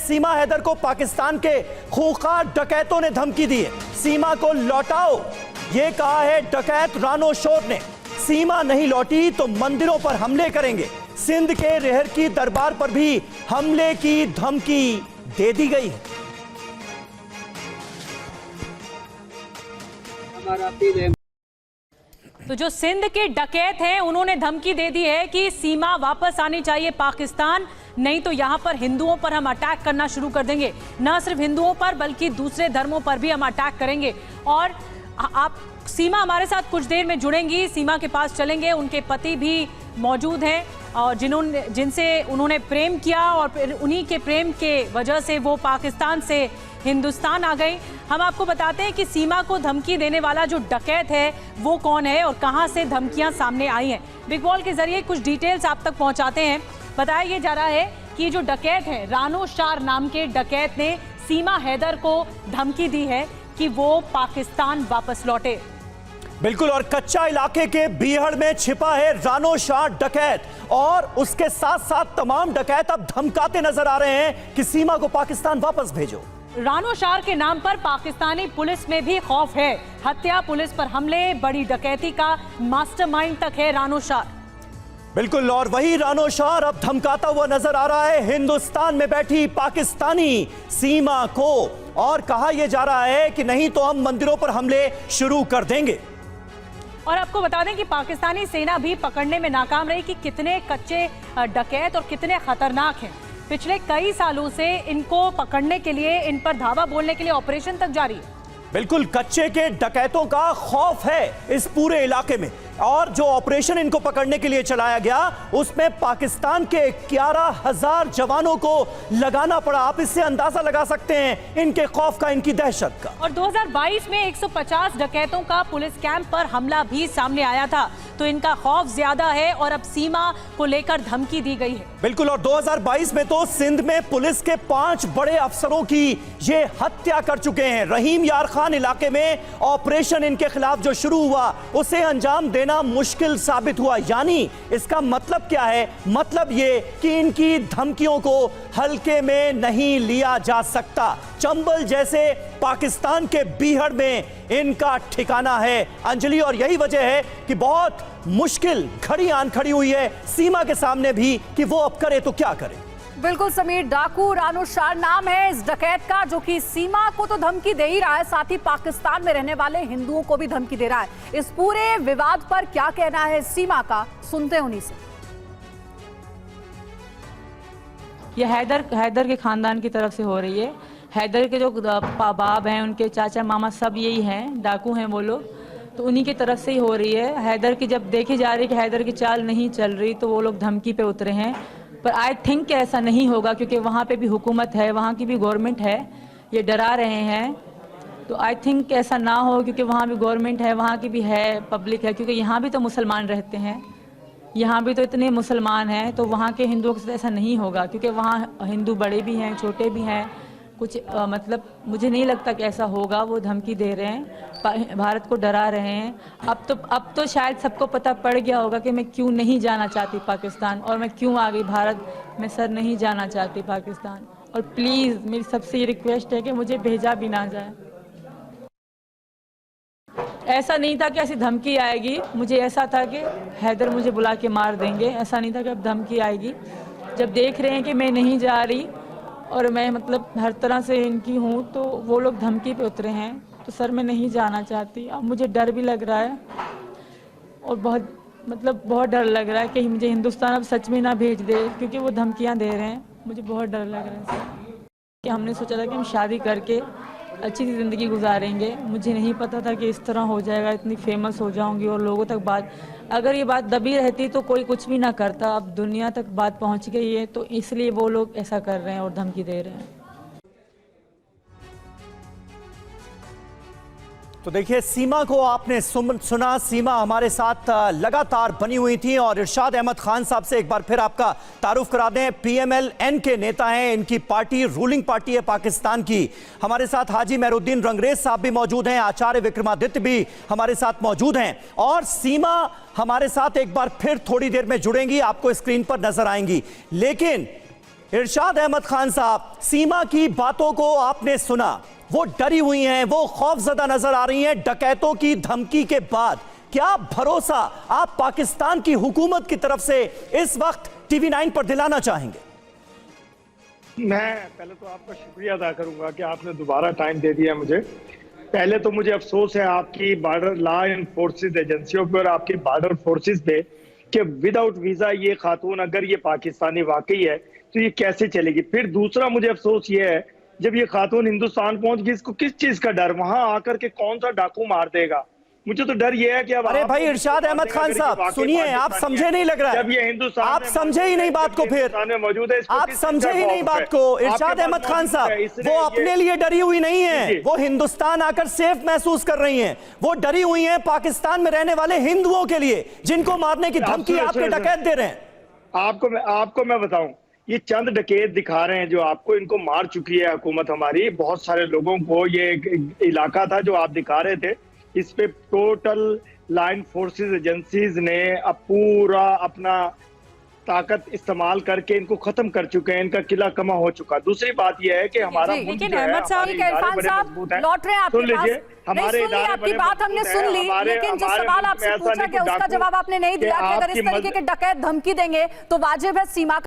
सीमा हैदर को पाकिस्तान के खूंखार डकैतों ने धमकी दी है। सीमा को लौटाओ, ये कहा है डकैत रानो शोर ने। सीमा नहीं लौटी तो मंदिरों पर हमले करेंगे। सिंध के रेहर की दरबार पर भी हमले की धमकी दे दी गई है। तो जो सिंध के डकैत हैं उन्होंने धमकी दे दी है कि सीमा वापस आनी चाहिए पाकिस्तान, नहीं तो यहां पर हिंदुओं पर हम अटैक करना शुरू कर देंगे। न सिर्फ हिंदुओं पर बल्कि दूसरे धर्मों पर भी हम अटैक करेंगे। और आप सीमा हमारे साथ कुछ देर में जुड़ेंगी, सीमा के पास चलेंगे। उनके पति भी मौजूद हैं और जिनसे उन्होंने प्रेम किया और फिर उन्हीं के प्रेम के वजह से वो पाकिस्तान से हिंदुस्तान आ गई। हम आपको बताते हैं कि सीमा को धमकी देने वाला जो डकैत है वो कौन है और कहां से धमकियां सामने आई हैं। बिग बॉल के जरिए कुछ डिटेल्स आप तक पहुंचाते हैं। बताया ये जा रहा है कि जो डकैत है रानो शार नाम के डकैत ने सीमा हैदर को धमकी दी है कि वो पाकिस्तान वापस लौटे। बिल्कुल, और कच्चा इलाके के बीहड़ में छिपा है रानो शाह डकैत और उसके साथ साथ तमाम डकैत अब धमकाते नजर आ रहे हैं कि सीमा को पाकिस्तान वापस भेजो। रानो शार के नाम पर पाकिस्तानी पुलिस में भी खौफ है। हत्या, पुलिस पर हमले, बड़ी डकैती का मास्टरमाइंड तक है रानो शार। बिल्कुल, और वही रानो शार अब धमकाता हुआ नजर आ रहा है हिंदुस्तान में बैठी पाकिस्तानी सीमा को, और कहा यह जा रहा है कि नहीं तो हम मंदिरों पर हमले शुरू कर देंगे। और आपको बता दें कि पाकिस्तानी सेना भी पकड़ने में नाकाम रही कि कितने कच्चे डकैत और कितने खतरनाक हैं। पिछले कई सालों से इनको पकड़ने के लिए, इन पर धावा बोलने के लिए ऑपरेशन तक जारी है। बिल्कुल, कच्चे के डकैतों का खौफ है इस पूरे इलाके में, और जो ऑपरेशन इनको पकड़ने के लिए चलाया गया उसमें पाकिस्तान के 11,000 जवानों को लगाना पड़ा। आप इससे अंदाजा लगा सकते हैं इनके खौफ का, इनकी दहशत का। और 2022 में 150 डकैतों का पुलिस कैंप पर हमला भी सामने आया था, तो इनका खौफ ज्यादा है और अब सीमा को लेकर धमकी दी गई है। बिल्कुल, और 2022 में तो सिंध में पुलिस के 5 बड़े अफसरों की ये हत्या कर चुके हैं। रहीम यार खान इलाके में ऑपरेशन इनके खिलाफ जो शुरू हुआ उसे अंजाम देना मुश्किल साबित हुआ। यानी इसका मतलब क्या है? मतलब ये कि इनकी धमकियों को हल्के में नहीं लिया जा सकता। चंबल जैसे पाकिस्तान के बीहड़ में इनका ठिकाना है अंजलि, और यही वजह है कि बहुत मुश्किल घड़ी आन खड़ी हुई है सीमा के सामने भी कि वो अब करे तो क्या करे। बिल्कुल समीर, डाकू रानो शार नाम है इस डकैत का, जो कि सीमा को तो धमकी दे ही रहा है, साथ ही पाकिस्तान में रहने वाले हिंदुओं को भी धमकी दे रहा है। इस पूरे विवाद पर क्या कहना है सीमा का, सुनते हैं उन्हीं से। यह हैदर के खानदान की तरफ से हो रही है। हैदर के जो बाप हैं, उनके चाचा मामा सब यही हैं, डाकू हैं वो लोग, तो उन्हीं की तरफ से ही हो रही है। हैदर की जब देखी जा रही है कि हैदर की चाल नहीं चल रही तो वो लोग धमकी पे उतरे हैं। पर आई थिंक कि ऐसा नहीं होगा, क्योंकि वहाँ पे भी हुकूमत है, वहाँ की भी गवर्नमेंट है, ये डरा रहे हैं। तो आई थिंक ऐसा ना हो, क्योंकि वहाँ भी गवर्नमेंट है, वहाँ की भी है, पब्लिक है, क्योंकि यहाँ भी तो मुसलमान रहते हैं, यहाँ भी तो इतने मुसलमान हैं, तो वहाँ के हिंदुओं के साथ ऐसा नहीं होगा, क्योंकि वहाँ हिंदू बड़े भी हैं, छोटे भी हैं। कुछ मतलब मुझे नहीं लगता कि ऐसा होगा। वो धमकी दे रहे हैं, भारत को डरा रहे हैं। अब तो शायद सबको पता पड़ गया होगा कि मैं क्यों नहीं जाना चाहती पाकिस्तान, और मैं क्यों आ गई भारत में सर नहीं जाना चाहती पाकिस्तान। और प्लीज़ मेरी सबसे रिक्वेस्ट है कि मुझे भेजा भी ना जाए। ऐसा नहीं था कि ऐसी धमकी आएगी, मुझे ऐसा था कि हैदर मुझे बुला के मार देंगे। ऐसा नहीं था कि अब धमकी आएगी। जब देख रहे हैं कि मैं नहीं जा रही और मैं मतलब हर तरह से इनकी हूँ, तो वो लोग धमकी पे उतरे हैं। तो सर मैं नहीं जाना चाहती। अब मुझे डर भी लग रहा है, और बहुत डर लग रहा है कि मुझे हिंदुस्तान अब सच में ना भेज दे, क्योंकि वो धमकियाँ दे रहे हैं। मुझे बहुत डर लग रहा है सर। कि हमने सोचा था कि हम शादी करके अच्छी सी ज़िंदगी गुजारेंगे। मुझे नहीं पता था कि इस तरह हो जाएगा, इतनी फेमस हो जाऊंगी और लोगों तक बात, अगर ये बात दबी रहती तो कोई कुछ भी ना करता। अब दुनिया तक बात पहुंच गई है, तो इसलिए वो लोग ऐसा कर रहे हैं और धमकी दे रहे हैं। तो देखिए, सीमा को आपने सुना। सीमा हमारे साथ लगातार बनी हुई थी, और इरशाद अहमद खान साहब से एक बार फिर आपका तारुफ करा दें। PMLN के नेता हैं, इनकी पार्टी रूलिंग पार्टी है पाकिस्तान की। हमारे साथ हाजी मेहरुद्दीन रंगरेज साहब भी मौजूद हैं, आचार्य विक्रमादित्य भी हमारे साथ मौजूद हैं, और सीमा हमारे साथ एक बार फिर थोड़ी देर में जुड़ेंगी, आपको स्क्रीन पर नजर आएंगी। लेकिन इरशाद अहमद खान साहब, सीमा की बातों को आपने सुना, वो डरी हुई हैं, वो खौफजदा नजर आ रही हैं डकैतों की धमकी के बाद। क्या भरोसा आप पाकिस्तान की हुकूमत की तरफ से इस वक्त टीवी 9 पर दिलाना चाहेंगे? मैं पहले तो आपका शुक्रिया अदा करूंगा कि आपने दोबारा टाइम दे दिया मुझे। पहले तो मुझे अफसोस है आपकी बॉर्डर लॉ एनफोर्सेस एजेंसियों पर, आपकी बॉर्डर फोर्सेस पे, कि विदाउट वीजा ये खातून अगर ये पाकिस्तानी वाकई है तो ये कैसे चलेगी। फिर दूसरा मुझे अफसोस ये है, जब ये खातून हिंदुस्तान पहुंच गई, इसको किस चीज का डर, वहां आकर के कौन सा डाकू मार देगा। मुझे तो डर ये है कि अब अरे भाई इरशाद अहमद खान साहब सुनिए, आप समझे नहीं लग रहा है, जब ये हिंदुस्तान आप समझे ही नहीं बात को, फिर मौजूद है, आप समझे ही नहीं बात को। इरशाद अहमद खान साहब वो अपने लिए डरी हुई नहीं है, वो हिंदुस्तान आकर सेफ महसूस कर रही हैं, वो डरी हुई हैं पाकिस्तान में रहने वाले हिंदुओं के लिए जिनको मारने की धमकी आपके डकैत दे रहे हैं। आपको मैं बताऊं, ये चंद डकैत दिखा रहे हैं जो आपको, इनको मार चुकी है हुकूमत हमारी, बहुत सारे लोगों को। ये इलाका था जो आप दिखा रहे थे, इस पे टोटल लाइन फोर्सेस एजेंसीज ने अब पूरा अपना ताकत इस्तेमाल करके इनको खत्म कर चुके हैं, इनका किला कमा हो चुका। दूसरी बात यह है कि हमारा मुल्क लेकिन जो है, अहमद साहब, हमारे इदारे बड़े मजबूत हैं। लौट रहे हैं सुन आपके लीजिए, पास। हमारे इदारे आपकी बड़े बात हमने मजबूत सुन हैं, ली, लेकिन जो हमारे सवाल मुल्क में आपसे ऐसा पूछा नहीं गया कि उसका डाकू जवाब आपने नहीं दिया कि अगर इस आपकी तरीके के डकैत धमकी देंगे तो वाजिब है सीमा